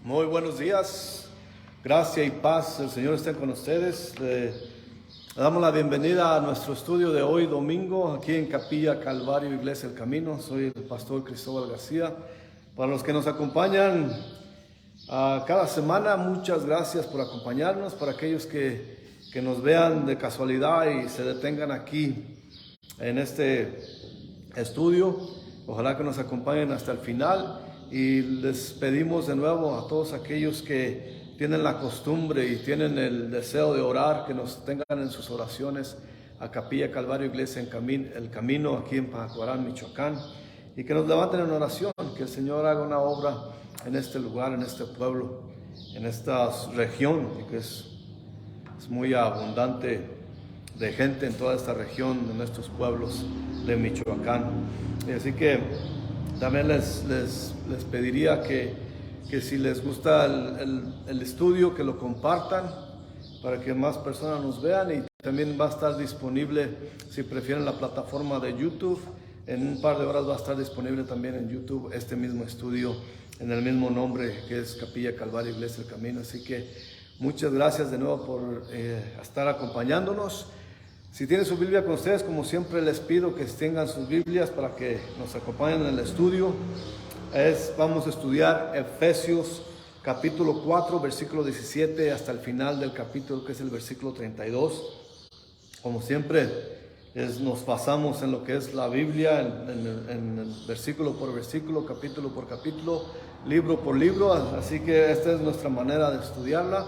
Muy buenos días, gracia y paz, el Señor esté con ustedes. Le damos la bienvenida a nuestro estudio de hoy domingo, aquí en Capilla Calvario, Iglesia El Camino. Soy el pastor Cristóbal García. Para los que nos acompañan cada semana, muchas gracias por acompañarnos. Para aquellos que nos vean de casualidad y se detengan aquí en este estudio, ojalá que nos acompañen hasta el final. Y les pedimos de nuevo a todos aquellos que tienen la costumbre y tienen el deseo de orar, que nos tengan en sus oraciones a Capilla Calvario Iglesia El Camino, aquí en Pajacuarán, Michoacán, y que nos levanten en oración, que el Señor haga una obra en este lugar, en este pueblo, en esta región, y que es muy abundante de gente en toda esta región, en estos pueblos de Michoacán. Y así que también les pediría que si les gusta el estudio, que lo compartan para que más personas nos vean, y también va a estar disponible, si prefieren la plataforma de YouTube, en un par de horas va a estar disponible también en YouTube este mismo estudio en el mismo nombre, que es Capilla Calvario Iglesia El Camino. Así que muchas gracias de nuevo por estar acompañándonos. Si tienen su Biblia con ustedes, como siempre les pido que tengan sus Biblias para que nos acompañen en el estudio. Vamos a estudiar Efesios capítulo 4, versículo 17 hasta el final del capítulo, que es el versículo 32. Como siempre, nos basamos en lo que es la Biblia, en versículo por versículo, capítulo por capítulo, libro por libro. Así que esta es nuestra manera de estudiarla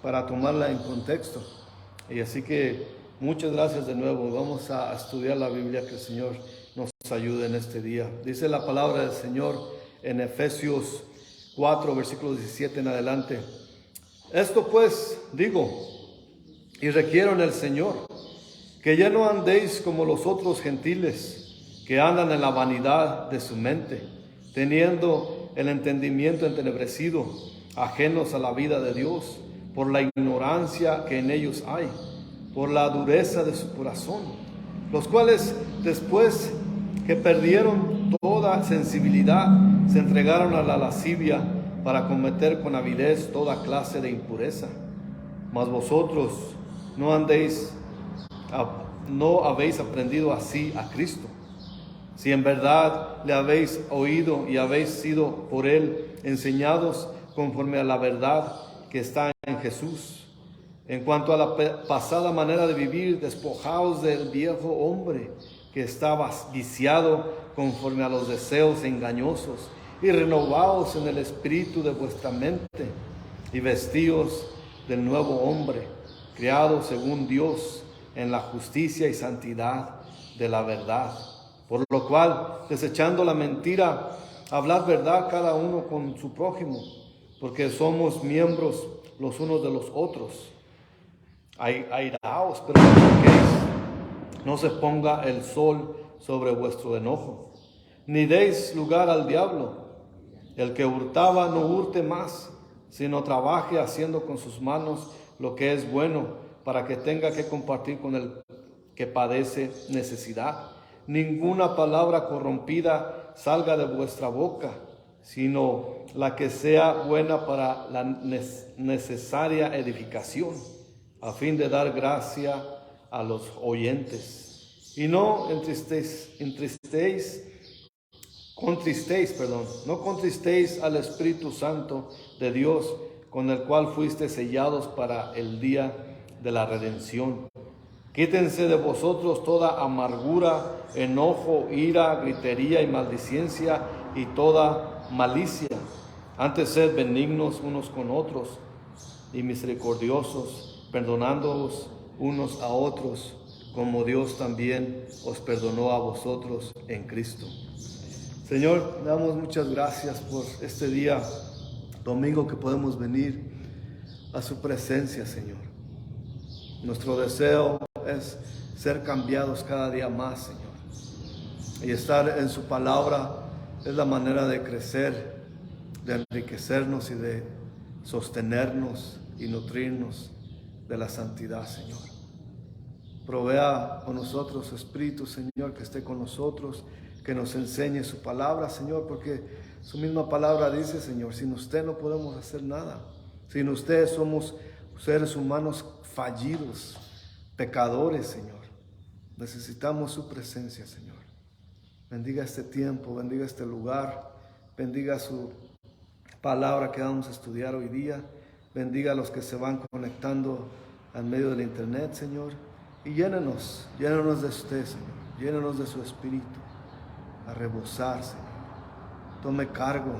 para tomarla en contexto. Y así que muchas gracias de nuevo. Vamos a estudiar la Biblia, que el Señor nos ayude en este día. Dice la palabra del Señor en Efesios 4, versículo 17 en adelante. Esto pues digo y requiero en el Señor, que ya no andéis como los otros gentiles, que andan en la vanidad de su mente, teniendo el entendimiento entenebrecido, ajenos a la vida de Dios, por la ignorancia que en ellos hay, por la dureza de su corazón, los cuales después que perdieron toda sensibilidad, se entregaron a la lascivia para cometer con avidez toda clase de impureza. Mas vosotros no habéis aprendido así a Cristo, si en verdad le habéis oído y habéis sido por él enseñados conforme a la verdad que está en Jesús. En cuanto a la pasada manera de vivir, despojaos del viejo hombre que estaba viciado conforme a los deseos engañosos, y renovaos en el espíritu de vuestra mente, y vestíos del nuevo hombre, creado según Dios en la justicia y santidad de la verdad. Por lo cual, desechando la mentira, hablad verdad cada uno con su prójimo, porque somos miembros los unos de los otros. Airaos, pero no pequéis, no se ponga el sol sobre vuestro enojo, ni deis lugar al diablo. El que hurtaba no hurte más, sino trabaje haciendo con sus manos lo que es bueno, para que tenga que compartir con el que padece necesidad. Ninguna palabra corrompida salga de vuestra boca, sino la que sea buena para la necesaria edificación, a fin de dar gracia a los oyentes. Y no contristéis al Espíritu Santo de Dios, con el cual fuiste sellados para el día de la redención. Quítense de vosotros toda amargura, enojo, ira, gritería y maldicencia y toda malicia. Antes sed benignos unos con otros y misericordiosos, perdonándoos unos a otros, como Dios también os perdonó a vosotros en Cristo. Señor, damos muchas gracias por este día domingo que podemos venir a su presencia, Señor. Nuestro deseo es ser cambiados cada día más, Señor. Y estar en su palabra es la manera de crecer, de enriquecernos y de sostenernos y nutrirnos de la santidad, Señor. Provea con nosotros su Espíritu, Señor, que esté con nosotros, que nos enseñe su palabra, Señor, porque Su misma palabra dice, Señor, sin usted no podemos hacer nada. Sin usted somos seres humanos fallidos, pecadores, Señor. Necesitamos su presencia, Señor. Bendiga este tiempo, bendiga este lugar, bendiga su palabra que vamos a estudiar hoy día. Bendiga a los que se van conectando al medio del internet, Señor. Y llénanos de usted, Señor. Llénanos de su espíritu a rebosar, Señor. Tome cargo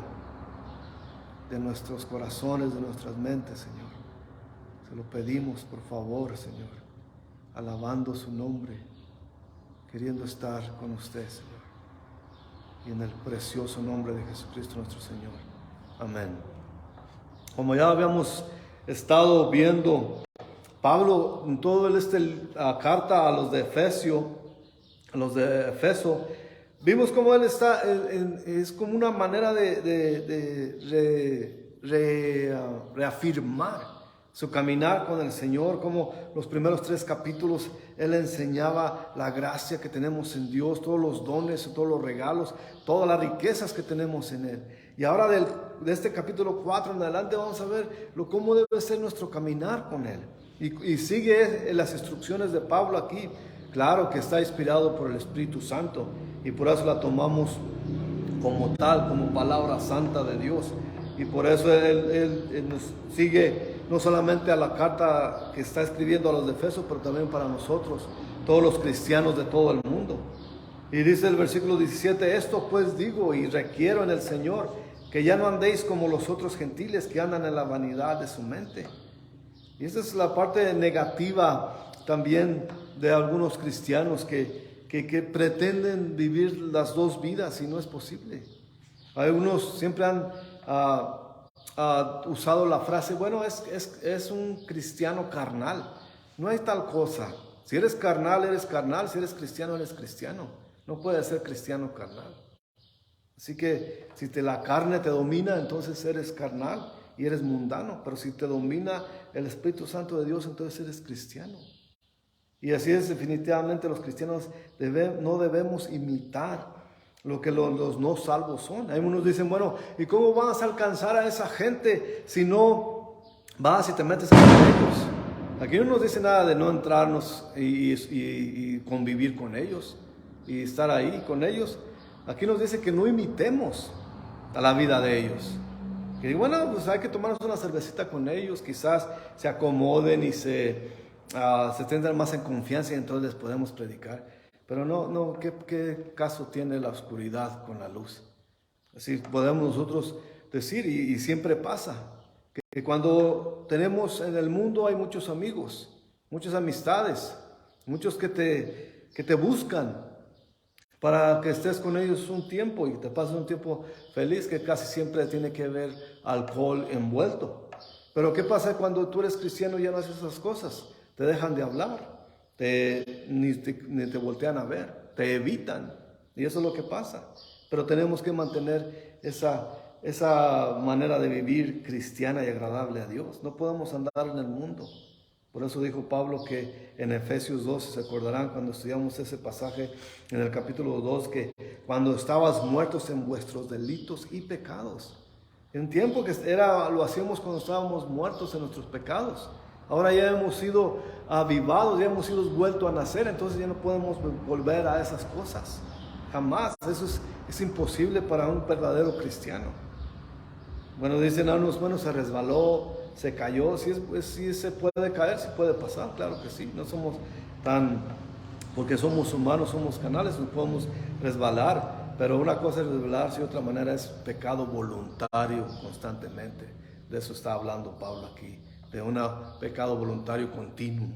de nuestros corazones, de nuestras mentes, Señor. Se lo pedimos, por favor, Señor, alabando su nombre, queriendo estar con usted, Señor. Y en el precioso nombre de Jesucristo nuestro Señor. Amén. Como ya habíamos estado viendo, Pablo en todo la carta a los de Efeso, vimos cómo él está, es como una manera de reafirmar su caminar con el Señor, como los primeros 3 capítulos él enseñaba la gracia que tenemos en Dios, todos los dones, todos los regalos, todas las riquezas que tenemos en Él. Y ahora de este capítulo 4 en adelante vamos a ver cómo debe ser nuestro caminar con Él. Y sigue las instrucciones de Pablo aquí. Claro que está inspirado por el Espíritu Santo y por eso la tomamos como tal, como palabra santa de Dios. Y por eso él nos sigue no solamente a la carta que está escribiendo a los de Efeso, pero también para nosotros, todos los cristianos de todo el mundo. Y dice el versículo 17, esto pues digo y requiero en el Señor, que ya no andéis como los otros gentiles que andan en la vanidad de su mente. Y esa es la parte negativa también de algunos cristianos que pretenden vivir las dos vidas y no es posible. Algunos siempre han usado la frase, bueno, es un cristiano carnal. No hay tal cosa. Si eres carnal, eres carnal. Si eres cristiano, eres cristiano. No puedes ser cristiano carnal. Así que si la carne te domina, entonces eres carnal y eres mundano. Pero si te domina el Espíritu Santo de Dios, entonces eres cristiano. Y así es, definitivamente los cristianos no debemos imitar lo que los no salvos son. Algunos dicen, bueno, ¿y cómo vas a alcanzar a esa gente si no vas y te metes con ellos? Aquí no nos dice nada de no entrarnos y convivir con ellos y estar ahí con ellos. Aquí nos dice que no imitemos a la vida de ellos. Que bueno, pues hay que tomarnos una cervecita con ellos, quizás se acomoden y se tengan más en confianza y entonces les podemos predicar. Pero no, ¿qué caso tiene la oscuridad con la luz? Así podemos nosotros decir, y siempre pasa, que cuando tenemos en el mundo hay muchos amigos, muchas amistades, muchos que te buscan para que estés con ellos un tiempo y te pases un tiempo feliz, que casi siempre tiene que haber alcohol envuelto. Pero ¿qué pasa cuando tú eres cristiano y ya no haces esas cosas? Te dejan de hablar, ni te voltean a ver, te evitan, y eso es lo que pasa. Pero tenemos que mantener esa manera de vivir cristiana y agradable a Dios. No podemos andar en el mundo. Por eso dijo Pablo que en Efesios 2, se acordarán cuando estudiamos ese pasaje en el capítulo 2, que cuando estabas muertos en vuestros delitos y pecados. En tiempo que lo hacíamos cuando estábamos muertos en nuestros pecados. Ahora ya hemos sido avivados, ya hemos sido vuelto a nacer, entonces ya no podemos volver a esas cosas. Jamás. Eso es imposible para un verdadero cristiano. Bueno, dicen algunos, bueno, se resbaló, se cayó. Si se puede caer, si puede pasar, claro que sí. No somos porque somos humanos, somos carnales, nos podemos resbalar. Pero una cosa es resbalarse y otra manera es pecado voluntario constantemente. De eso está hablando Pablo aquí. De un pecado voluntario continuo,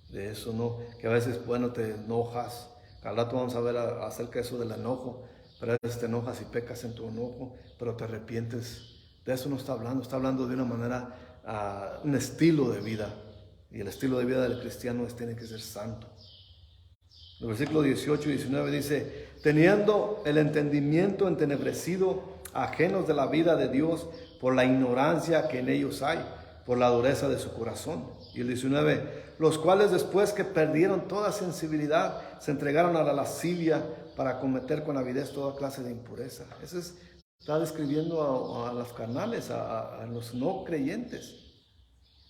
de eso, ¿no? Que a veces, bueno, te enojas. Al rato vamos a ver acerca de eso del enojo, pero a veces te enojas y pecas en tu enojo, pero te arrepientes. De eso no está hablando de una manera, un estilo de vida, y el estilo de vida del cristiano tiene que ser santo. El versículo 18 y 19 dice, teniendo el entendimiento entenebrecido, ajenos de la vida de Dios, por la ignorancia que en ellos hay, por la dureza de su corazón. Y el 19, los cuales después que perdieron toda sensibilidad, se entregaron a la lascivia para cometer con avidez toda clase de impureza. Esa es Está describiendo a los carnales, a los no creyentes.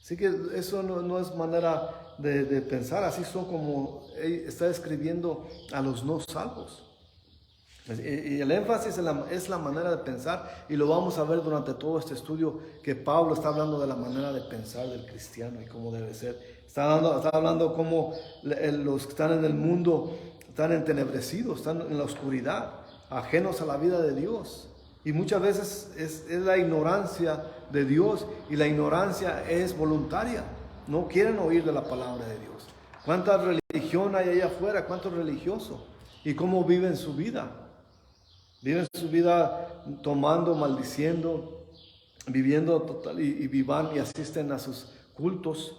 Así que eso no es manera de pensar, así son como está describiendo a los no salvos. Y el énfasis es la manera de pensar, y lo vamos a ver durante todo este estudio, que Pablo está hablando de la manera de pensar del cristiano y cómo debe ser. Está hablando cómo los que están en el mundo están entenebrecidos, están en la oscuridad, ajenos a la vida de Dios. Y muchas veces es la ignorancia de Dios, y la ignorancia es voluntaria. No quieren oír de la palabra de Dios. ¿Cuánta religión hay allá afuera? ¿Cuánto religioso? ¿Y cómo viven su vida? Viven su vida tomando, maldiciendo, viviendo total, y vivan y asisten a sus cultos.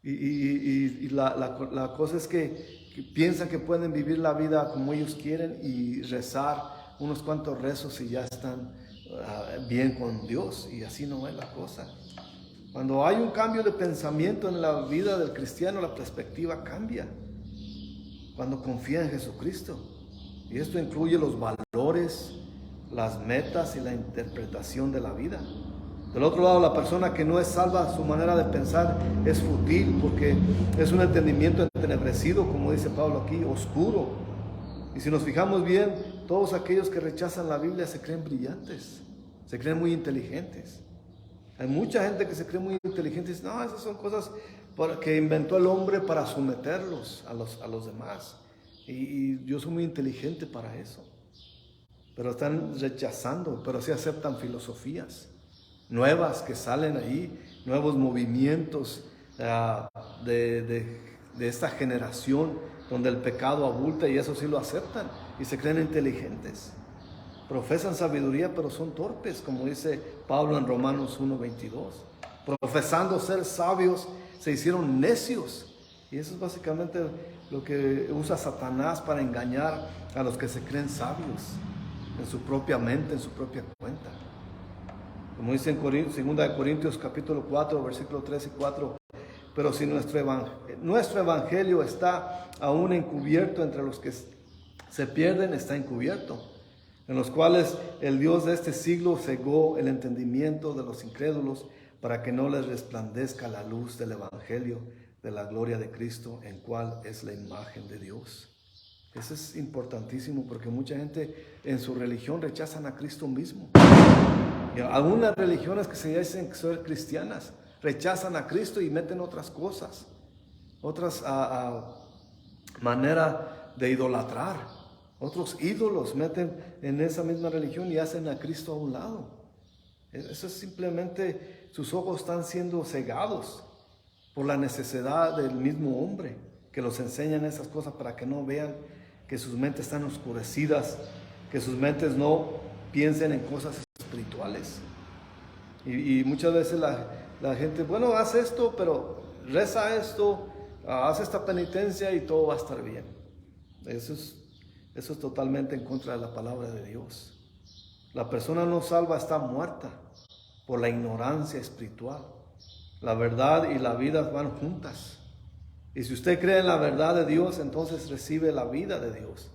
Y la cosa es que piensan que pueden vivir la vida como ellos quieren y rezar unos cuantos rezos y ya están bien con Dios. Y así no es la cosa. Cuando hay un cambio de pensamiento en la vida del cristiano, la perspectiva cambia. Cuando confía en Jesucristo. Y esto incluye los valores, las metas y la interpretación de la vida. Del otro lado, la persona que no es salva, su manera de pensar es fútil, porque es un entendimiento entenebrecido, como dice Pablo aquí, oscuro. Y si nos fijamos bien, todos aquellos que rechazan la Biblia se creen brillantes, se creen muy inteligentes. Hay mucha gente que se cree muy inteligente y dice, no, esas son cosas que inventó el hombre para someterlos a los demás. Y yo soy muy inteligente para eso. Pero están rechazando, pero sí aceptan filosofías nuevas que salen ahí, nuevos movimientos de esta generación donde el pecado abulta, y eso sí lo aceptan y se creen inteligentes. Profesan sabiduría, pero son torpes, como dice Pablo en Romanos 1:22. Profesando ser sabios, se hicieron necios. Y eso es básicamente lo que usa Satanás para engañar a los que se creen sabios en su propia mente, en su propia cuenta. Como dice en 2 Corintios capítulo 4, versículos 3 y 4. Pero si nuestro evangelio está aún encubierto entre los que se pierden, está encubierto, en los cuales el Dios de este siglo cegó el entendimiento de los incrédulos, para que no les resplandezca la luz del evangelio de la gloria de Cristo, en cual es la imagen de Dios. Eso es importantísimo, porque mucha gente en su religión rechazan a Cristo mismo. Y algunas religiones que se dicen ser cristianas rechazan a Cristo y meten otras cosas, otras manera de idolatrar, otros ídolos meten en esa misma religión y hacen a Cristo a un lado. Eso es simplemente, sus ojos están siendo cegados por la necesidad del mismo hombre, que los enseñan esas cosas para que no vean que sus mentes están oscurecidas, que sus mentes no piensen en cosas espirituales. Y muchas veces la gente, bueno, haz esto, pero reza esto, haz esta penitencia y todo va a estar bien. Eso es totalmente en contra de la palabra de Dios. La persona no salva está muerta por la ignorancia espiritual. La verdad y la vida van juntas. Y si usted cree en la verdad de Dios, entonces recibe la vida de Dios.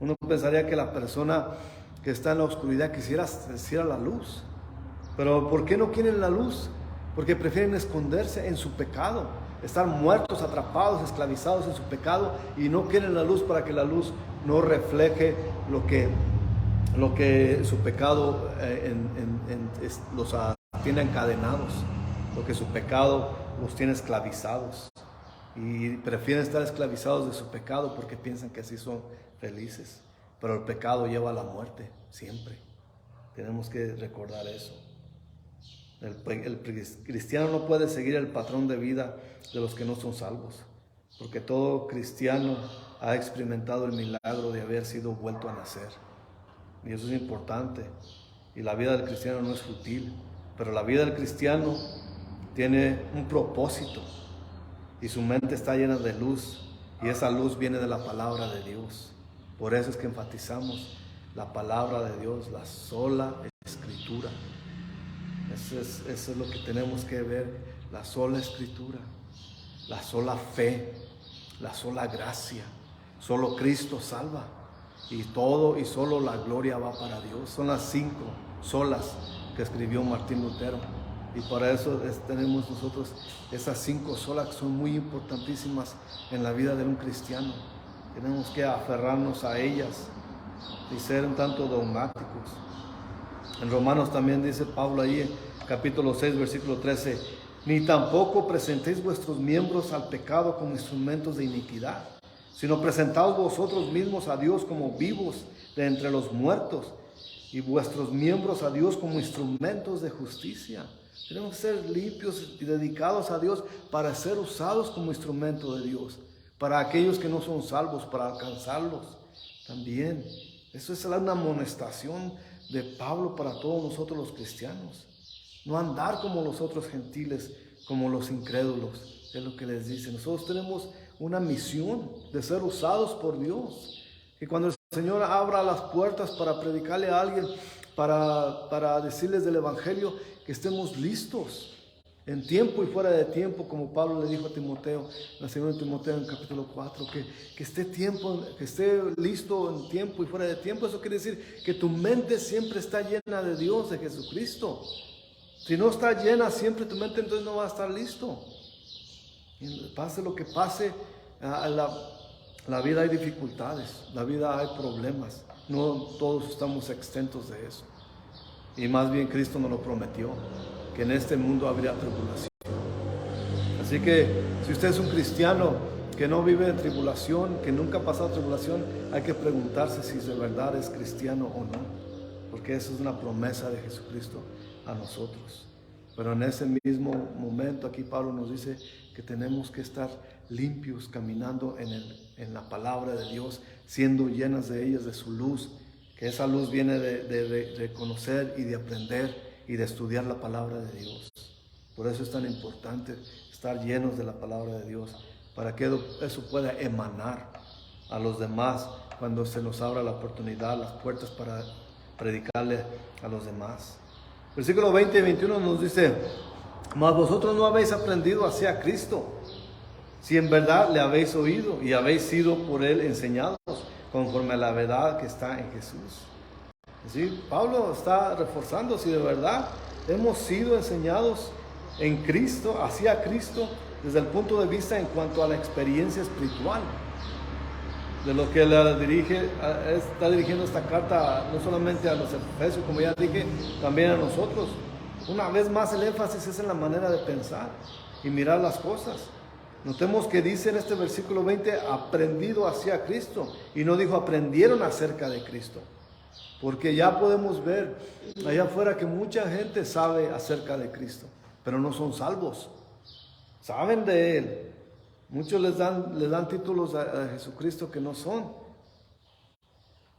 Uno pensaría que la persona que está en la oscuridad quisiera la luz. Pero ¿por qué no quieren la luz? Porque prefieren esconderse en su pecado, estar muertos, atrapados, esclavizados en su pecado, y no quieren la luz para que la luz no refleje lo que su pecado los tiene encadenados, lo que su pecado los tiene esclavizados. Y prefieren estar esclavizados de su pecado porque piensan que así son felices. Pero el pecado lleva a la muerte, siempre. Tenemos que recordar eso. El cristiano no puede seguir el patrón de vida de los que no son salvos, porque todo cristiano ha experimentado el milagro de haber sido vuelto a nacer. Y eso es importante. Y la vida del cristiano no es fútil, pero la vida del cristiano tiene un propósito. Y su mente está llena de luz, y esa luz viene de la palabra de Dios. Por eso es que enfatizamos la palabra de Dios, la sola escritura. Eso es lo que tenemos que ver, la sola escritura, la sola fe, la sola gracia. Solo Cristo salva. y todo y solo la gloria va para Dios. Son las 5 solas que escribió Martín Lutero, y para eso tenemos nosotros esas 5 solas que son muy importantísimas en la vida de un cristiano. Tenemos que aferrarnos a ellas y ser un tanto dogmáticos. En Romanos también dice Pablo ahí, en capítulo 6, versículo 13, ni tampoco presentéis vuestros miembros al pecado como instrumentos de iniquidad, sino presentaos vosotros mismos a Dios como vivos de entre los muertos, y vuestros miembros a Dios como instrumentos de justicia. Tenemos que ser limpios y dedicados a Dios para ser usados como instrumento de Dios, para aquellos que no son salvos, para alcanzarlos también. Eso es una amonestación de Pablo para todos nosotros los cristianos. No andar como los otros gentiles, como los incrédulos, es lo que les dice. Nosotros tenemos una misión de ser usados por Dios. Que cuando el Señor abra las puertas para predicarle a alguien, para decirles del Evangelio, que estemos listos en tiempo y fuera de tiempo, como Pablo le dijo a Timoteo, en la segunda Timoteo en capítulo 4, que esté listo en tiempo y fuera de tiempo. Eso quiere decir que tu mente siempre está llena de Dios, de Jesucristo. Si no está llena siempre tu mente, entonces no va a estar listo. Y pase lo que pase, la vida hay dificultades, la vida hay problemas. No todos estamos exentos de eso. Y más bien Cristo nos lo prometió, que en este mundo habría tribulación. Así que si usted es un cristiano que no vive en tribulación, que nunca ha pasado tribulación, hay que preguntarse si de verdad es cristiano o no, porque esa es una promesa de Jesucristo a nosotros. Pero en ese mismo momento aquí Pablo nos dice que tenemos que estar limpios, caminando en la palabra de Dios, siendo llenas de ellas, de su luz, que esa luz viene de conocer y de aprender y de estudiar la palabra de Dios. Por eso es tan importante estar llenos de la palabra de Dios, para que eso pueda emanar a los demás cuando se nos abra la oportunidad, las puertas para predicarle a los demás. Versículo 20 y 21 nos dice: mas vosotros no habéis aprendido así a Cristo, si en verdad le habéis oído y habéis sido por él enseñados, conforme a la verdad que está en Jesús. ¿Sí? Pablo está reforzando si de verdad hemos sido enseñados en Cristo, hacia Cristo, desde el punto de vista en cuanto a la experiencia espiritual, de lo que está dirigiendo esta carta no solamente a los efesios, como ya dije, también a nosotros. Una vez más el énfasis es en la manera de pensar y mirar las cosas. Notemos que dice en este versículo 20, aprendido hacia Cristo, y no dijo aprendieron acerca de Cristo, porque ya podemos ver allá afuera que mucha gente sabe acerca de Cristo, pero no son salvos. Saben de Él. Muchos les dan títulos a Jesucristo que no son,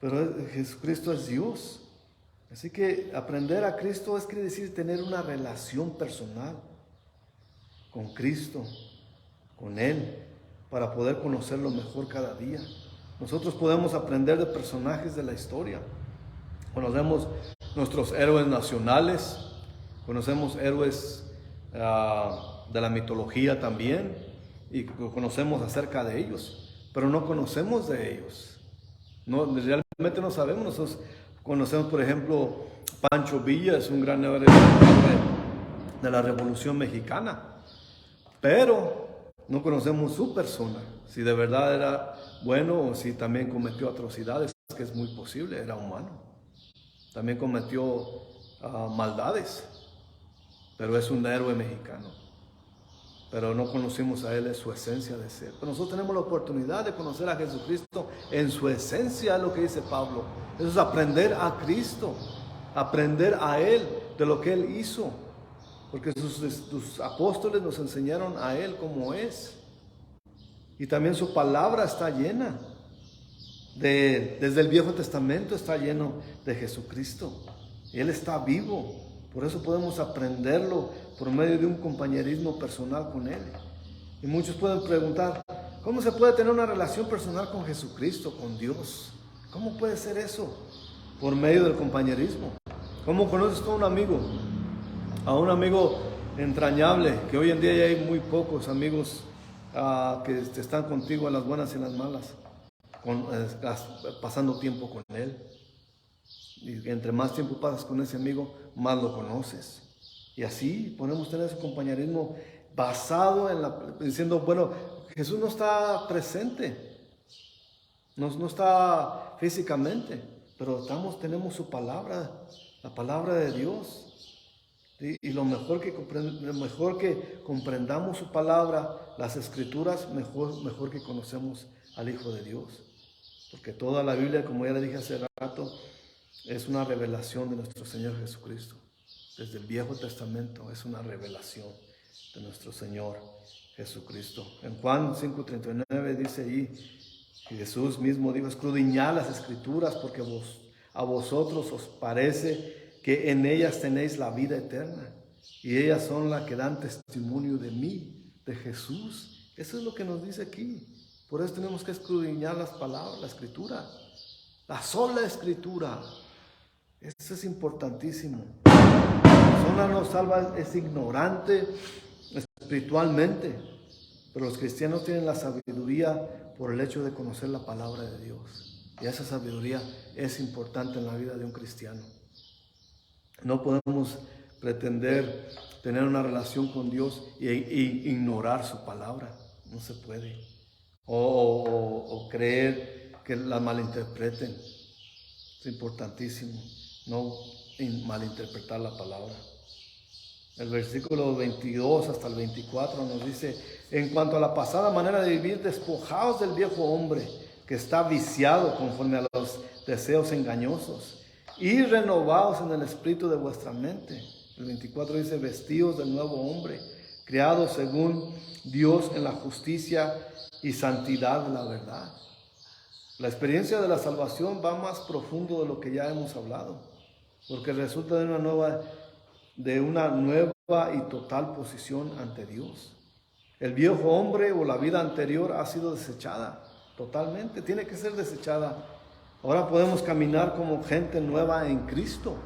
pero Jesucristo es Dios. Así que aprender a Cristo quiere decir tener una relación personal con Cristo, con Él, para poder conocerlo mejor cada día. Nosotros podemos aprender de personajes de la historia. Conocemos nuestros héroes nacionales, conocemos héroes de la mitología también, y conocemos acerca de ellos, pero no conocemos de ellos. Realmente no sabemos. Nosotros conocemos, por ejemplo, Pancho Villa, es un gran héroe de la Revolución Mexicana, pero no conocemos su persona, si de verdad era bueno o si también cometió atrocidades, que es muy posible, era humano. También cometió maldades, pero es un héroe mexicano. Pero no conocimos a Él en su esencia de ser. Pero nosotros tenemos la oportunidad de conocer a Jesucristo en su esencia, es lo que dice Pablo. Eso es aprender a Cristo, aprender a Él, de lo que Él hizo. Porque sus apóstoles nos enseñaron a Él como es. Y también su palabra está llena. Desde el Viejo Testamento está lleno de Jesucristo. Él está vivo. Por eso podemos aprenderlo por medio de un compañerismo personal con Él. Y muchos pueden preguntar, ¿cómo se puede tener una relación personal con Jesucristo, con Dios? ¿Cómo puede ser eso? Por medio del compañerismo. ¿Cómo conoces tú a un amigo? A un amigo entrañable, que hoy en día ya hay muy pocos amigos que están contigo en las buenas y en las malas. pasando tiempo con él. Y entre más tiempo pasas con ese amigo, más lo conoces. Y así podemos tener ese compañerismo basado diciendo, bueno, Jesús no está presente, no está físicamente, pero tenemos su palabra, la palabra de Dios. ¿Sí? Y lo mejor que comprendamos su palabra, las escrituras, mejor que conocemos al Hijo de Dios. Porque toda la Biblia, como ya le dije hace rato, es una revelación de nuestro Señor Jesucristo. Desde el Viejo Testamento es una revelación de nuestro Señor Jesucristo. En Juan 5:39 dice ahí, y Jesús mismo dijo, escudriñad las escrituras porque a vosotros os parece que en ellas tenéis la vida eterna, y ellas son las que dan testimonio de mí, de Jesús. Eso es lo que nos dice aquí. Por eso tenemos que escudriñar las palabras, la escritura, la sola escritura. Eso es importantísimo. La persona no salva, es ignorante espiritualmente, pero los cristianos tienen la sabiduría por el hecho de conocer la palabra de Dios. Y esa sabiduría es importante en la vida de un cristiano. No podemos pretender tener una relación con Dios e ignorar su palabra. No se puede. O creer que la malinterpreten. Es importantísimo no malinterpretar la palabra. El versículo 22 hasta el 24 nos dice, en cuanto a la pasada manera de vivir, despojaos del viejo hombre que está viciado conforme a los deseos engañosos, y renovaos en el espíritu de vuestra mente. El 24 dice, vestíos del nuevo hombre, creado según Dios en la justicia y santidad de la verdad. La experiencia de la salvación va más profundo de lo que ya hemos hablado, porque resulta de una nueva y total posición ante Dios. El viejo hombre o la vida anterior ha sido desechada totalmente, tiene que ser desechada. Ahora podemos caminar como gente nueva en Cristo.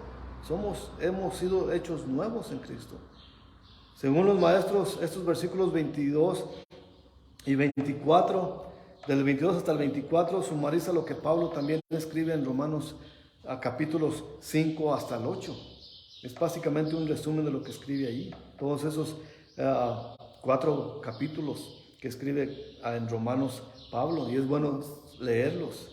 Hemos sido hechos nuevos en Cristo. Según los maestros, estos versículos 22 y 24, del 22 hasta el 24, sumariza lo que Pablo también escribe en Romanos capítulos 5 hasta el 8. Es básicamente un resumen de lo que escribe ahí. Todos esos 4 capítulos que escribe en Romanos Pablo, y es bueno leerlos.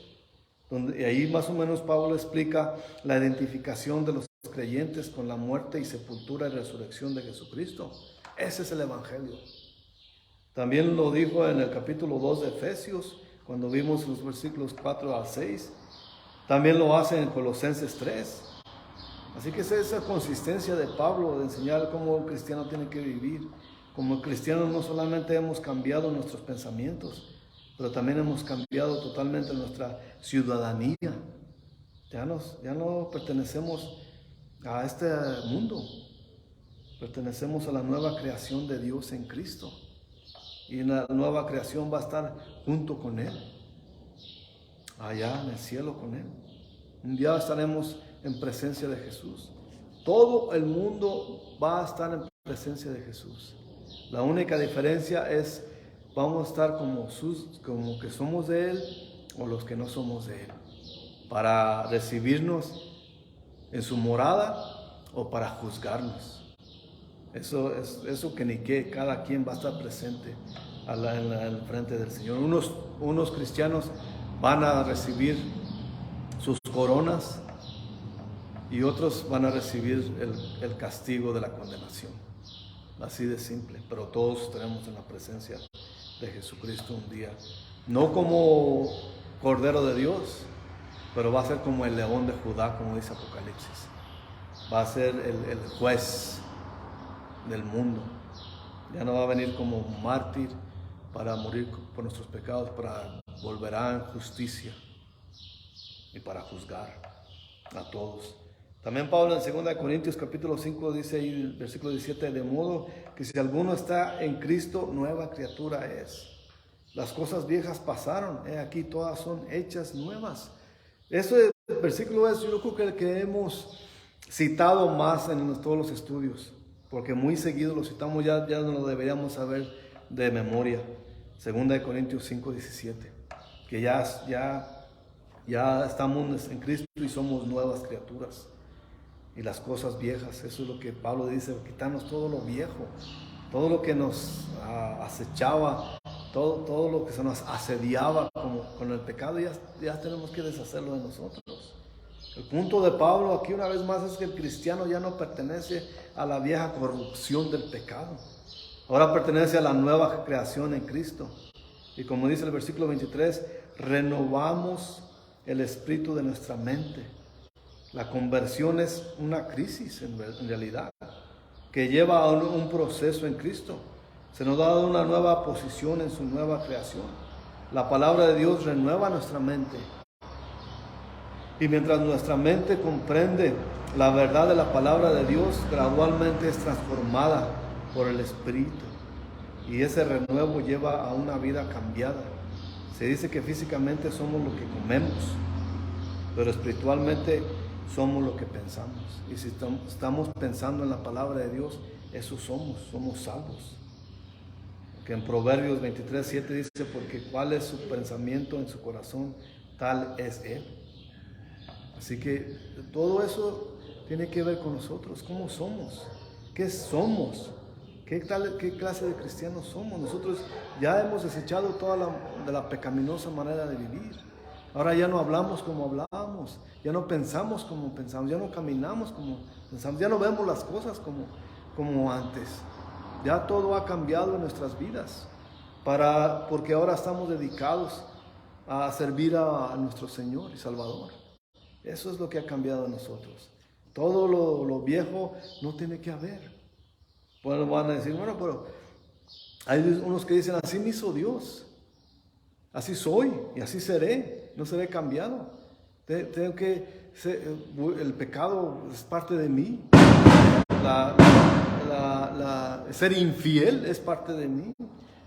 Y ahí más o menos Pablo explica la identificación de los creyentes con la muerte y sepultura y resurrección de Jesucristo. Ese es el Evangelio. También lo dijo en el capítulo 2 de Efesios, cuando vimos los versículos 4 al 6. También lo hace en Colosenses 3. Así que es esa consistencia de Pablo de enseñar cómo un cristiano tiene que vivir. Como cristianos no solamente hemos cambiado nuestros pensamientos, pero también hemos cambiado totalmente nuestra ciudadanía. Ya no pertenecemos a este mundo, pertenecemos a la nueva creación de Dios en Cristo, y la nueva creación va a estar junto con Él, allá en el cielo con Él. Un día estaremos en presencia de Jesús. Todo el mundo va a estar en presencia de Jesús. La única diferencia es, vamos a estar como que somos de Él o los que no somos de Él, para recibirnos en su morada o para juzgarnos. Eso que ni que cada quien va a estar presente en el frente del Señor. Unos cristianos van a recibir sus coronas y otros van a recibir el castigo de la condenación. Así de simple, pero todos estaremos en la presencia de Jesucristo un día. No como Cordero de Dios, pero va a ser como el león de Judá, como dice Apocalipsis. Va a ser el juez del mundo. Ya no va a venir como un mártir para morir por nuestros pecados, para volverá en justicia y para juzgar a todos. También Pablo en 2 Corintios capítulo 5 dice ahí el versículo 17, de modo que si alguno está en Cristo, nueva criatura es. Las cosas viejas pasaron, aquí todas son hechas nuevas. Ese versículo es, yo creo que el que hemos citado más en todos los estudios, porque muy seguido lo citamos, ya no lo deberíamos saber de memoria. 2 Corintios 5:17, que ya estamos en Cristo y somos nuevas criaturas. Y las cosas viejas, eso es lo que Pablo dice, quitarnos todo lo viejo, todo lo que nos acechaba, todo lo que se nos asediaba con el pecado, ya tenemos que deshacerlo de nosotros. El punto de Pablo aquí una vez más es que el cristiano ya no pertenece a la vieja corrupción del pecado. Ahora pertenece a la nueva creación en Cristo. Y como dice el versículo 23, renovamos el espíritu de nuestra mente. La conversión es una crisis en realidad, que lleva a un proceso en Cristo. Se nos da una nueva posición en su nueva creación. La palabra de Dios renueva nuestra mente. Y mientras nuestra mente comprende la verdad de la palabra de Dios, gradualmente es transformada por el Espíritu. Y ese renuevo lleva a una vida cambiada. Se dice que físicamente somos lo que comemos, pero espiritualmente somos lo que pensamos. Y si estamos pensando en la palabra de Dios, eso somos salvos. Que en Proverbios 23:7 dice, porque cuál es su pensamiento en su corazón, tal es él. Así que todo eso tiene que ver con nosotros, cómo somos, qué somos, qué clase de cristianos somos. Nosotros ya hemos desechado toda la pecaminosa manera de vivir. Ahora ya no hablamos como hablábamos, ya no pensamos como pensamos, ya no caminamos como pensamos, ya no vemos las cosas como antes. Ya todo ha cambiado en nuestras vidas, porque ahora estamos dedicados a servir a nuestro Señor y Salvador. Eso es lo que ha cambiado en nosotros. Todo lo viejo no tiene que haber. Bueno, van a decir, bueno, pero hay unos que dicen, así me hizo Dios. Así soy y así seré, no seré cambiado. Tengo que el pecado es parte de mí. Ser infiel es parte de mí.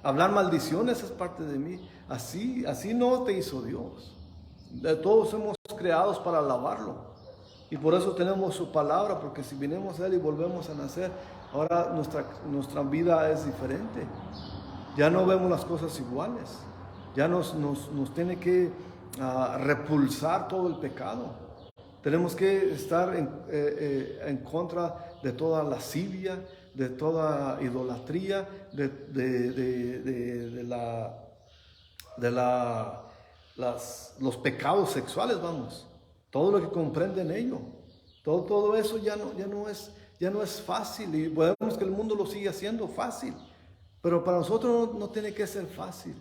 Hablar maldiciones es parte de mí. Así no te hizo Dios. Todos somos creados para alabarlo. Y por eso tenemos su palabra, porque si vinimos a Él y volvemos a nacer, ahora nuestra vida es diferente. Ya no vemos las cosas iguales. Ya nos tiene que repulsar todo el pecado. Tenemos que estar en contra de toda lascivia, de toda idolatría, los pecados sexuales, vamos. Todo lo que comprende en ello. Todo eso ya no es fácil. Y vemos que el mundo lo sigue haciendo fácil. Pero para nosotros no tiene que ser fácil.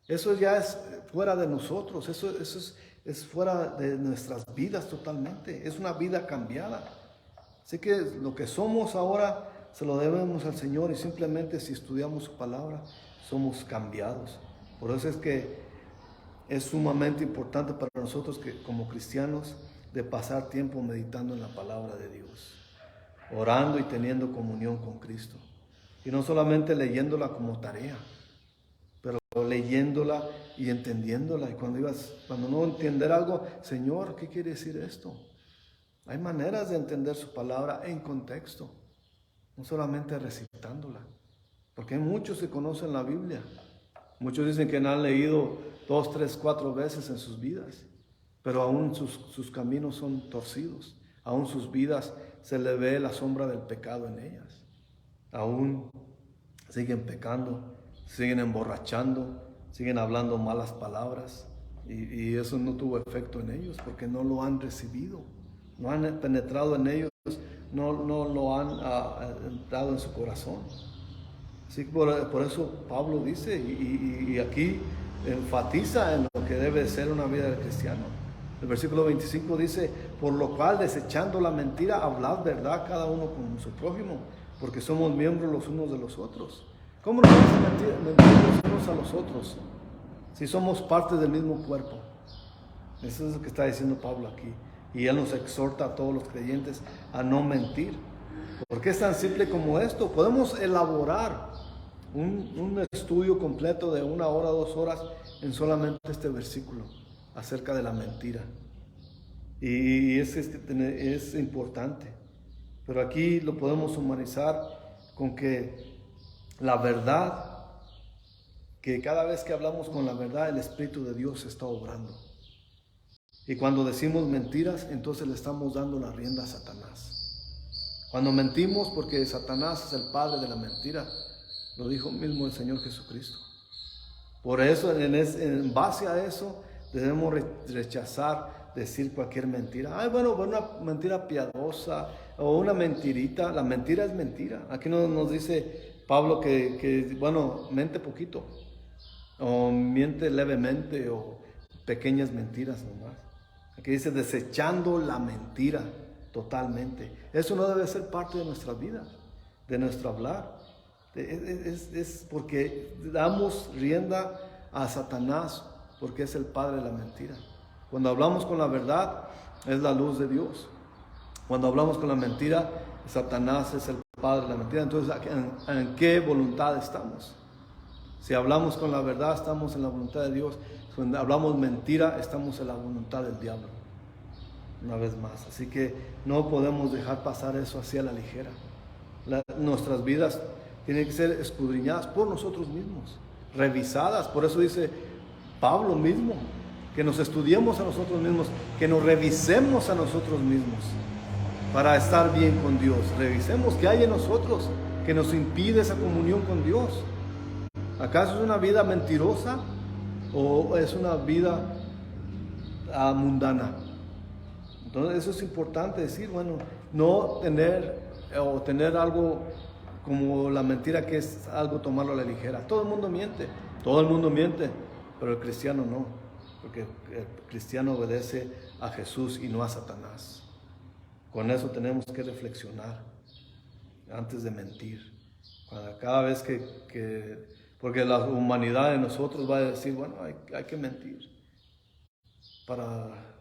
Eso ya es fuera de nosotros, eso es fuera de nuestras vidas totalmente, es una vida cambiada. Así que lo que somos ahora se lo debemos al Señor, y simplemente si estudiamos su palabra somos cambiados. Por eso es que es sumamente importante para nosotros que como cristianos de pasar tiempo meditando en la palabra de Dios, orando y teniendo comunión con Cristo. Y no solamente leyéndola como tarea, pero leyéndola y entendiéndola. Y cuando no entender algo, Señor, ¿qué quiere decir esto? Hay maneras de entender su palabra en contexto, no solamente recitándola. Porque hay muchos que conocen la Biblia. Muchos dicen que la han leído 2, 3, 4 veces en sus vidas, pero aún sus caminos son torcidos. Aún sus vidas se le ve la sombra del pecado en ellas. Aún siguen pecando, siguen emborrachando, siguen hablando malas palabras, y eso no tuvo efecto en ellos porque no lo han recibido, no han penetrado en ellos, no lo han entrado en su corazón. Así que por eso Pablo dice y aquí enfatiza en lo que debe ser una vida del cristiano. El versículo 25 dice, por lo cual desechando la mentira, hablad verdad cada uno con su prójimo, porque somos miembros los unos de los otros. ¿Cómo nos vamos a mentir los unos a los otros si somos parte del mismo cuerpo? Eso es lo que está diciendo Pablo aquí. Y él nos exhorta a todos los creyentes a no mentir. Porque es tan simple como esto. Podemos elaborar un estudio completo de 1 hora, 2 horas en solamente este versículo acerca de la mentira. Y es importante. Pero aquí lo podemos humanizar con que la verdad que cada vez que hablamos con la verdad, el Espíritu de Dios está obrando. Y cuando decimos mentiras, entonces le estamos dando la rienda a Satanás. Cuando mentimos, porque Satanás es el padre de la mentira, lo dijo mismo el Señor Jesucristo. Por eso, en base a eso, debemos rechazar decir cualquier mentira. Ay, bueno, una mentira piadosa o una mentirita. La mentira es mentira. Aquí nos dice Pablo que mente poquito, o miente levemente, o pequeñas mentiras nomás. Aquí dice desechando la mentira totalmente. Eso no debe ser parte de nuestra vida, de nuestro hablar. Es porque damos rienda a Satanás, porque es el padre de la mentira. Cuando hablamos con la verdad, es la luz de Dios. Cuando hablamos con la mentira, Satanás es el padre de la mentira. Entonces, ¿en qué voluntad estamos? Si hablamos con la verdad, estamos en la voluntad de Dios. Cuando hablamos mentira, estamos en la voluntad del diablo. Una vez más. Así que no podemos dejar pasar eso así a la ligera. Nuestras vidas tienen que ser escudriñadas por nosotros mismos, revisadas. Por eso dice Pablo mismo, que nos estudiemos a nosotros mismos, que nos revisemos a nosotros mismos para estar bien con Dios. Revisemos qué hay en nosotros que nos impide esa comunión con Dios. ¿Acaso es una vida mentirosa o es una vida mundana? Entonces eso es importante decir, no tener algo como la mentira, que es algo tomarlo a la ligera. Todo el mundo miente, pero el cristiano no, porque el cristiano obedece a Jesús y no a Satanás. Con eso tenemos que reflexionar antes de mentir. Cada vez porque la humanidad de nosotros va a decir, hay que mentir para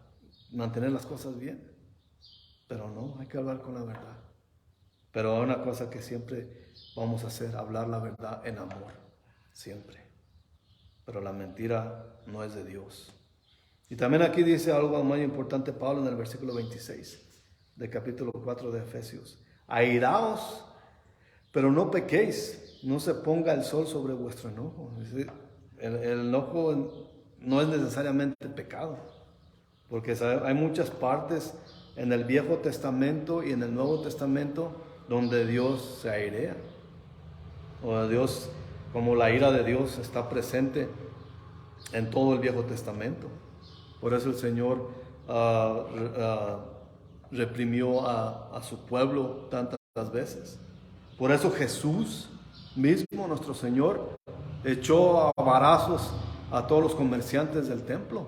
mantener las cosas bien, pero no, hay que hablar con la verdad. Pero hay una cosa que siempre vamos a hacer, hablar la verdad en amor, siempre. Pero la mentira no es de Dios. Y también aquí dice algo muy importante Pablo en el versículo 26 del capítulo 4 de Efesios. Airaos, pero no pequéis, no se ponga el sol sobre vuestro enojo. Es decir, el enojo no es necesariamente pecado, porque hay muchas partes en el Viejo Testamento y en el Nuevo Testamento donde Dios se airea, o Dios, como la ira de Dios está presente en todo el Viejo Testamento. Por eso el Señor reprimió a su pueblo tantas veces. Por eso Jesús mismo, nuestro Señor, echó a varazos a todos los comerciantes del templo,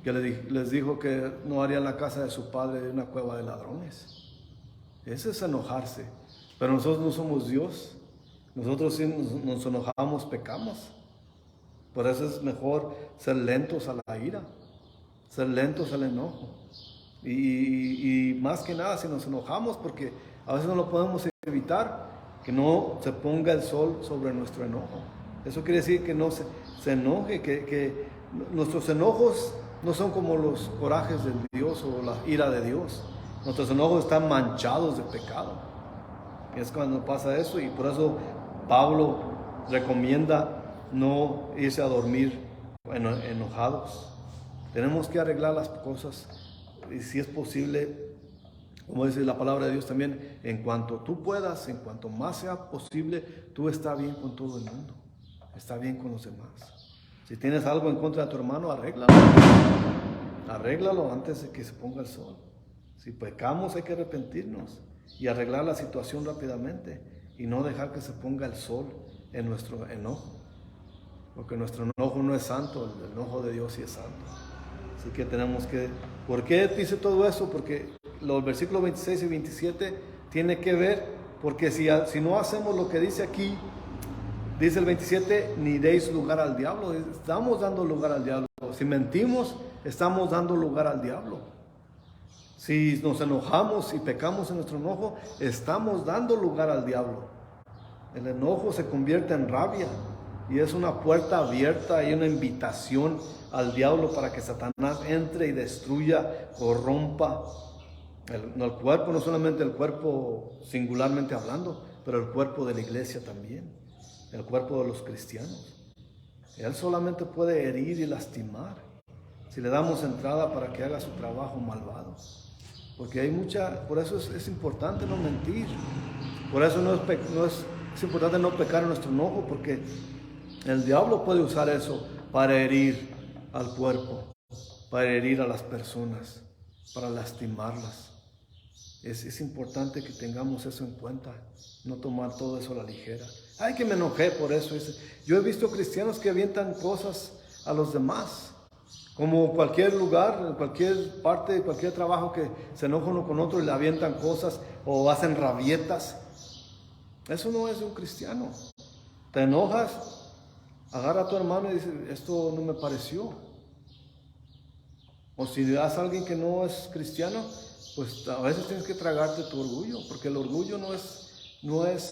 que les dijo que no harían la casa de su padre una cueva de ladrones. Eso es enojarse. Pero nosotros no somos Dios. Nosotros si nos enojamos, pecamos. Por eso es mejor ser lentos a la ira, ser lentos al enojo. Y más que nada, si nos enojamos, porque a veces no lo podemos evitar, que no se ponga el sol sobre nuestro enojo. Eso quiere decir que no se enoje, que nuestros enojos no son como los corajes de Dios o la ira de Dios. Nuestros enojos están manchados de pecado. Y es cuando pasa eso, y por eso Pablo recomienda no irse a dormir enojados. Tenemos que arreglar las cosas, y si es posible, como dice la palabra de Dios también, en cuanto tú puedas, en cuanto más sea posible, tú estás bien con todo el mundo, está bien con los demás. Si tienes algo en contra de tu hermano, arréglalo antes de que se ponga el sol. Si pecamos, hay que arrepentirnos y arreglar la situación rápidamente, y no dejar que se ponga el sol en nuestro enojo, porque nuestro enojo no es santo, el enojo de Dios sí es santo. Así que tenemos que... ¿Por qué dice todo eso? Porque los versículos 26 y 27 tiene que ver, porque si no hacemos lo que dice aquí, dice el 27, ni deis lugar al diablo. Estamos dando lugar al diablo. Si mentimos, estamos dando lugar al diablo. Si nos enojamos y pecamos en nuestro enojo, estamos dando lugar al diablo. El enojo se convierte en rabia, y es una puerta abierta y una invitación al diablo para que Satanás entre y destruya, corrompa el cuerpo, no solamente el cuerpo singularmente hablando, pero el cuerpo de la iglesia también. el cuerpo de los cristianos. Él solamente puede herir y lastimar si le damos entrada para que haga su trabajo malvado. Porque por eso es importante no mentir. Por eso es importante no pecar en nuestro enojo, porque el diablo puede usar eso para herir al cuerpo, para herir a las personas, para lastimarlas. Es importante que tengamos eso en cuenta, no tomar todo eso a la ligera. Ay, que me enojé por eso. Yo he visto cristianos que avientan cosas a los demás, como cualquier lugar, en cualquier parte, cualquier trabajo, que se enoja uno con otro y le avientan cosas o hacen rabietas. Eso no es de un cristiano. Te enojas, agarra a tu hermano y dice, esto no me pareció. O si das a alguien que no es cristiano, pues a veces tienes que tragarte tu orgullo, porque el orgullo no es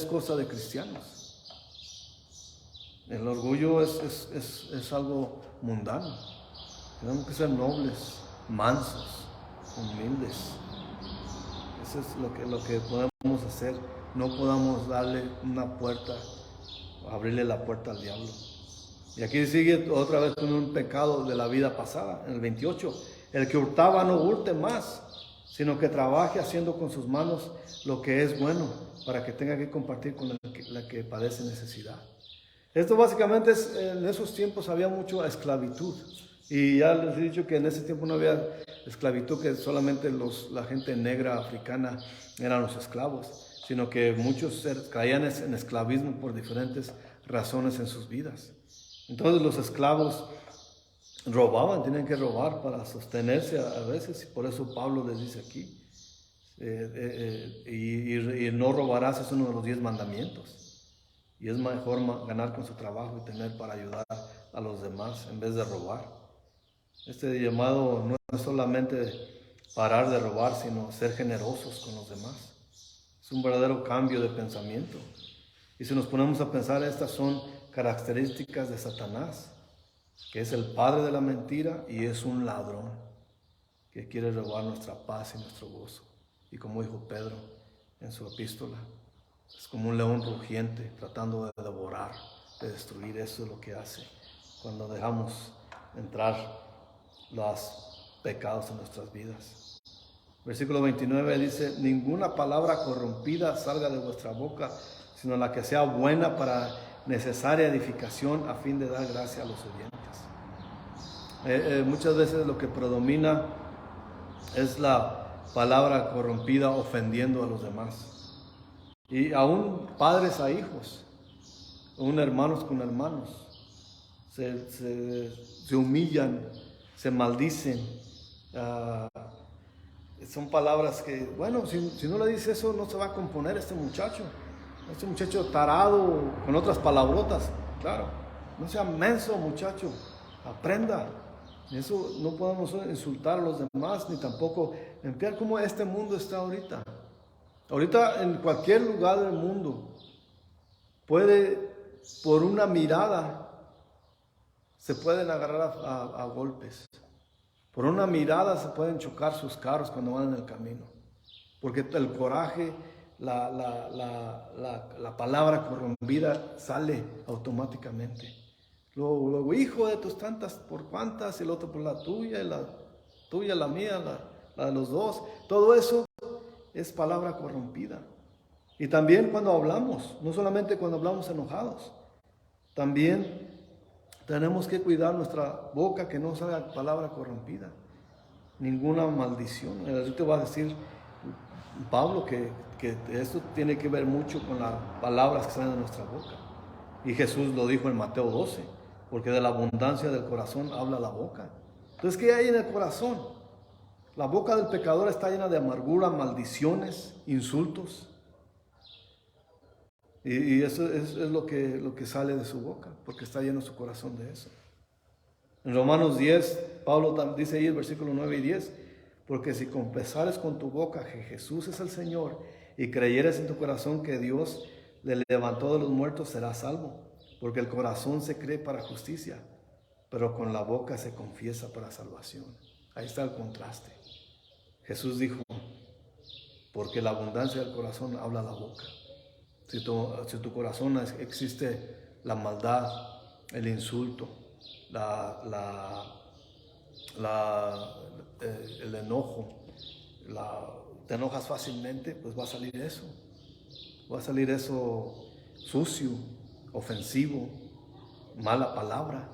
cosa de cristianos. El orgullo es algo mundano. Tenemos que ser nobles, mansos, humildes. Eso es lo que podemos hacer. No podamos darle una puerta, abrirle la puerta al diablo. Y aquí sigue otra vez con un pecado de la vida pasada, en el 28. El que hurtaba no hurte más, sino que trabaje haciendo con sus manos lo que es bueno, para que tenga que compartir con la que padece necesidad. Esto básicamente en esos tiempos había mucha esclavitud. Y ya les he dicho que en ese tiempo no había esclavitud, que solamente la gente negra africana eran los esclavos, sino que muchos caían en esclavismo por diferentes razones en sus vidas. Entonces los esclavos robaban, tenían que robar para sostenerse a veces, y por eso Pablo les dice aquí, y no robarás es uno de los 10 mandamientos. Y es mejor ganar con su trabajo y tener para ayudar a los demás en vez de robar. Este llamado no es solamente parar de robar, sino ser generosos con los demás. Es un verdadero cambio de pensamiento. Y si nos ponemos a pensar, estas son características de Satanás, que es el padre de la mentira y es un ladrón que quiere robar nuestra paz y nuestro gozo. Y como dijo Pedro en su epístola, es como un león rugiente tratando de devorar, de destruir. Eso es lo que hace cuando dejamos entrar los pecados en nuestras vidas. Versículo 29 dice, ninguna palabra corrompida salga de vuestra boca, sino la que sea buena para necesaria edificación, a fin de dar gracia a los oyentes. Muchas veces lo que predomina es la palabra corrompida ofendiendo a los demás. Y aún padres a hijos, aún hermanos con hermanos, se humillan, se maldicen. Son palabras que, bueno, si no le dice eso, no se va a componer este muchacho tarado, con otras palabrotas, claro. No sea menso, muchacho, aprenda. Eso no podemos insultar a los demás, ni tampoco emplear como este mundo está ahorita. Ahorita en cualquier lugar del mundo por una mirada, se pueden agarrar a golpes. Por una mirada se pueden chocar sus carros cuando van en el camino. Porque el coraje, la palabra corrompida sale automáticamente. Luego, hijo de tus tantas, ¿por cuántas? Y el otro por la tuya, y la tuya, la mía, la de los dos. Todo eso es palabra corrompida. Y también cuando hablamos, no solamente cuando hablamos enojados, también tenemos que cuidar nuestra boca, que no salga palabra corrompida, ninguna maldición. Ahorita va a decir Pablo que esto tiene que ver mucho con las palabras que salen de nuestra boca. Y Jesús lo dijo en Mateo 12, porque de la abundancia del corazón habla la boca. Entonces, ¿qué hay en el corazón? La boca del pecador está llena de amargura, maldiciones, insultos. Y eso es lo que sale de su boca, porque está lleno su corazón de eso. En Romanos 10, Pablo dice ahí el versículo 9 y 10, porque si confesares con tu boca que Jesús es el Señor y creyeres en tu corazón que Dios le levantó de los muertos, serás salvo. Porque el corazón se cree para justicia, pero con la boca se confiesa para salvación. Ahí está el contraste. Jesús dijo, porque la abundancia del corazón habla la boca. Si tu corazón existe la maldad, el insulto, el enojo, te enojas fácilmente, pues va a salir eso. Va a salir eso sucio, ofensivo, mala palabra.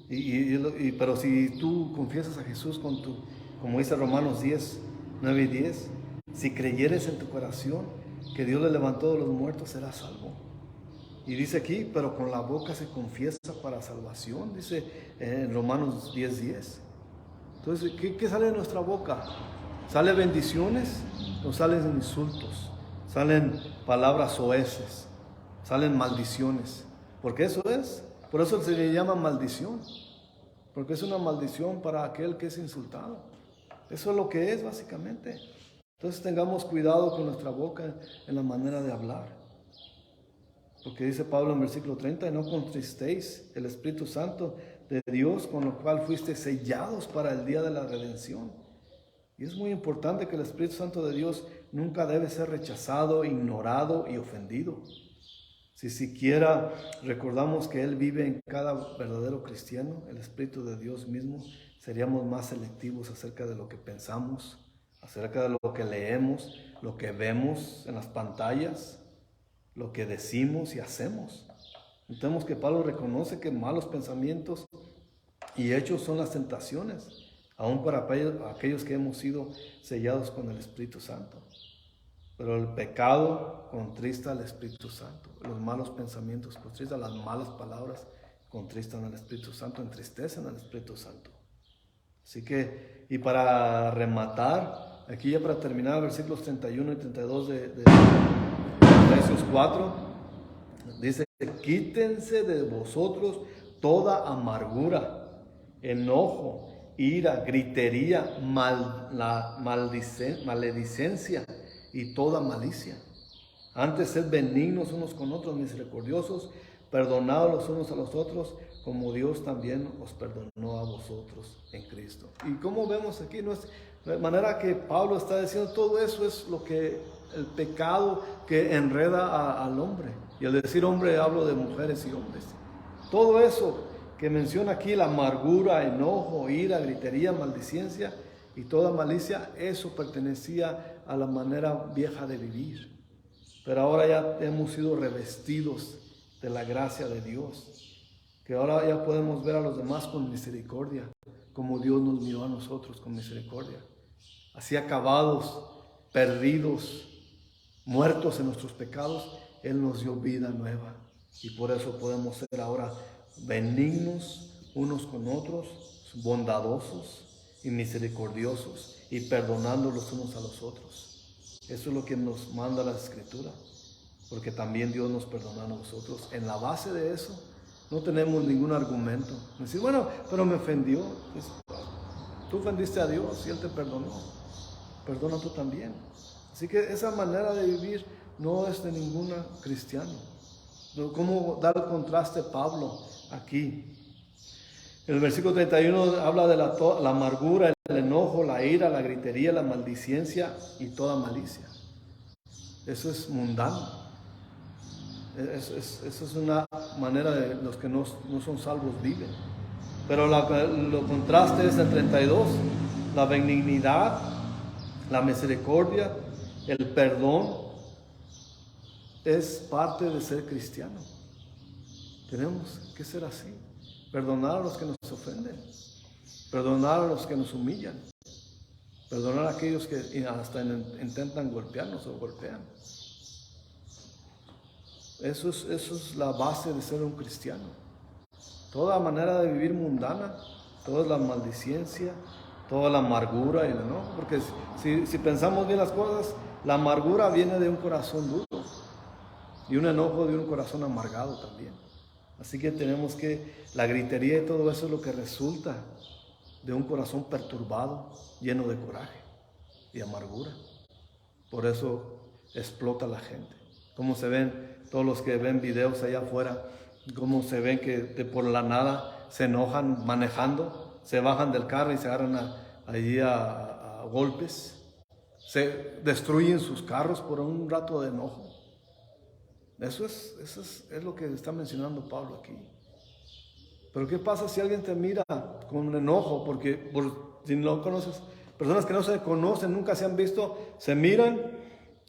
Pero si tú confiesas a Jesús como dice Romanos 10, 9 y 10, si creyeres en tu corazón que Dios le levantó de los muertos, serás salvo. Y dice aquí, pero con la boca se confiesa para salvación, dice en Romanos 10, 10. Entonces, ¿qué sale de nuestra boca? ¿Salen bendiciones o salen insultos? ¿Salen palabras soeces? ¿Salen maldiciones? Porque eso es. Por eso se le llama maldición. Porque es una maldición para aquel que es insultado. Eso es lo que es básicamente. Entonces tengamos cuidado con nuestra boca en la manera de hablar. Porque dice Pablo en versículo 30, y no contristéis el Espíritu Santo de Dios, con lo cual fuiste sellados para el día de la redención. Y es muy importante que el Espíritu Santo de Dios nunca debe ser rechazado, ignorado y ofendido. Si siquiera recordamos que Él vive en cada verdadero cristiano, el Espíritu de Dios mismo, seríamos más selectivos acerca de lo que pensamos, acerca de lo que leemos, lo que vemos en las pantallas, lo que decimos y hacemos. Notemos que Pablo reconoce que malos pensamientos y hechos son las tentaciones, aún para aquellos que hemos sido sellados con el Espíritu Santo. Pero el pecado contrista al Espíritu Santo. Los malos pensamientos contristan, las malas palabras contristan al Espíritu Santo, entristecen al Espíritu Santo. Así que, y para rematar, aquí ya para terminar, versículos 31 y 32 de Efesios 4, dice, quítense de vosotros toda amargura, enojo, ira, gritería, maledicencia y toda malicia. Antes sed benignos unos con otros, misericordiosos, perdonados los unos a los otros, como Dios también os perdonó a vosotros en Cristo. Y como vemos aquí, no es de manera que Pablo está diciendo, todo eso es lo que el pecado que enreda al hombre. Y al decir hombre hablo de mujeres y hombres. Todo eso que menciona aquí, la amargura, enojo, ira, gritería, maldicencia y toda malicia, eso pertenecía a la manera vieja de vivir. Pero ahora ya hemos sido revestidos de la gracia de Dios, que ahora ya podemos ver a los demás con misericordia, como Dios nos miró a nosotros con misericordia. Así acabados, perdidos, muertos en nuestros pecados, Él nos dio vida nueva. Y por eso podemos ser ahora benignos unos con otros, bondadosos y misericordiosos, y perdonando los unos a los otros. Eso es lo que nos manda la Escritura, porque también Dios nos perdona a nosotros. En la base de eso no tenemos ningún argumento. Decir, bueno, pero me ofendió. Pues, tú ofendiste a Dios y Él te perdonó. Perdona tú también. Así que esa manera de vivir no es de ningún cristiano. ¿Cómo dar el contraste Pablo aquí? En el versículo 31 habla de la amargura, el enojo, la ira, la gritería, la maldicencia y toda malicia. Eso es mundano. Eso es una manera de los que no son salvos viven. Pero lo contraste es el 32, la benignidad, la misericordia, el perdón, es parte de ser cristiano. Tenemos que ser así. Perdonar a los que nos ofenden, perdonar a los que nos humillan, perdonar a aquellos que hasta intentan golpearnos o golpean. Eso es la base de ser un cristiano. Toda manera de vivir mundana, toda la maldicencia, toda la amargura y el enojo, porque si pensamos bien las cosas, la amargura viene de un corazón duro y un enojo de un corazón amargado también. Así que tenemos que, la gritería y todo eso es lo que resulta de un corazón perturbado, lleno de coraje y amargura. Por eso explota la gente. Como se ven todos los que ven videos allá afuera, cómo se ven que por la nada se enojan manejando, se bajan del carro y se agarran allí a golpes, se destruyen sus carros por un rato de enojo. Eso es lo que está mencionando Pablo aquí. Pero ¿qué pasa si alguien te mira con un enojo? Porque si no conoces, personas que no se conocen, nunca se han visto, se miran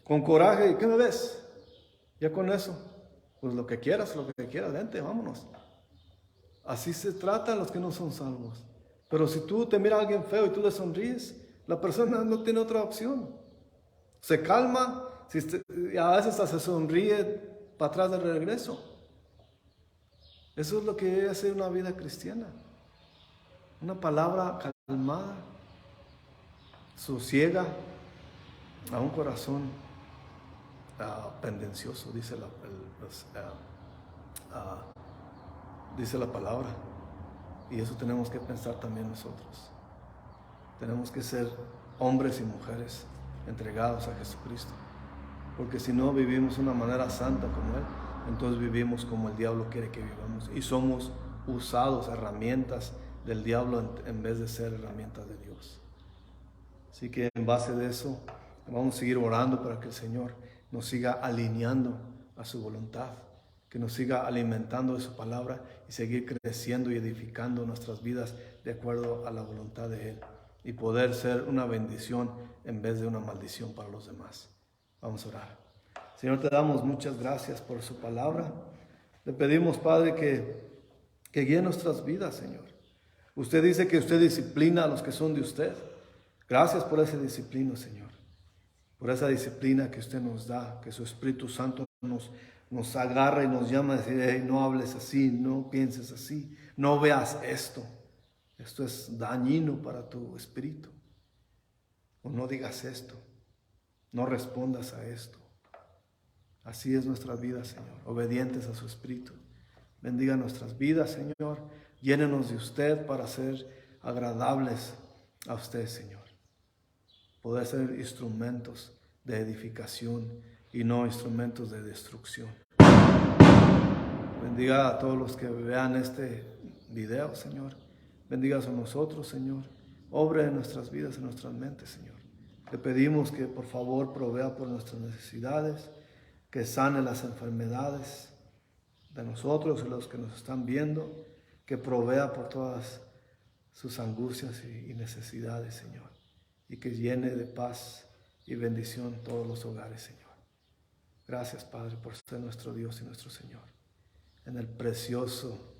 con coraje. ¿Y qué me ves? Ya con eso, pues lo que quieras, vente, vámonos. Así se trata a los que no son salvos. Pero si tú te mira a alguien feo y tú le sonríes, la persona no tiene otra opción. Se calma, y a veces hasta se sonríe para atrás de regreso. Eso es lo que es una vida cristiana. Una palabra calmada, sosiega a un corazón pendencioso, dice la palabra. Y eso tenemos que pensar también nosotros. Tenemos que ser hombres y mujeres entregados a Jesucristo. Porque si no vivimos de una manera santa como Él, entonces vivimos como el diablo quiere que vivamos. Y somos usados, herramientas del diablo en vez de ser herramientas de Dios. Así que en base de eso, vamos a seguir orando para que el Señor nos siga alineando a su voluntad, que nos siga alimentando de su palabra y seguir creciendo y edificando nuestras vidas de acuerdo a la voluntad de Él y poder ser una bendición en vez de una maldición para los demás. Vamos a orar. Señor, te damos muchas gracias por su palabra. Le pedimos, Padre, que guíe nuestras vidas, Señor. Usted dice que usted disciplina a los que son de usted. Gracias por esa disciplina, Señor. Por esa disciplina que usted nos da, que su Espíritu Santo nos agarra y nos llama a decir, hey, no hables así, no pienses así, no veas esto. Esto es dañino para tu espíritu. O no digas esto, no respondas a esto. Así es nuestra vida, Señor, obedientes a su Espíritu. Bendiga nuestras vidas, Señor. Llénenos de usted para ser agradables a usted, Señor. Poder ser instrumentos de edificación y no instrumentos de destrucción. Bendiga a todos los que vean este video, Señor. Bendiga a nosotros, Señor. Obre en nuestras vidas, en nuestras mentes, Señor. Le pedimos que por favor provea por nuestras necesidades, que sane las enfermedades de nosotros y los que nos están viendo, que provea por todas sus angustias y necesidades, Señor, y que llene de paz y bendición todos los hogares, Señor. Gracias, Padre, por ser nuestro Dios y nuestro Señor. En el precioso,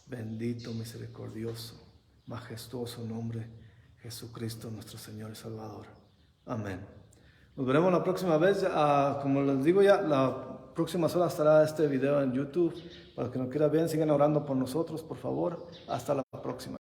bendito, misericordioso, majestuoso nombre Jesucristo, nuestro Señor y Salvador. Amén. Nos veremos la próxima vez. Como les digo ya, la próxima hora estará este video en YouTube. Para los que no quieran ver, sigan orando por nosotros, por favor. Hasta la próxima.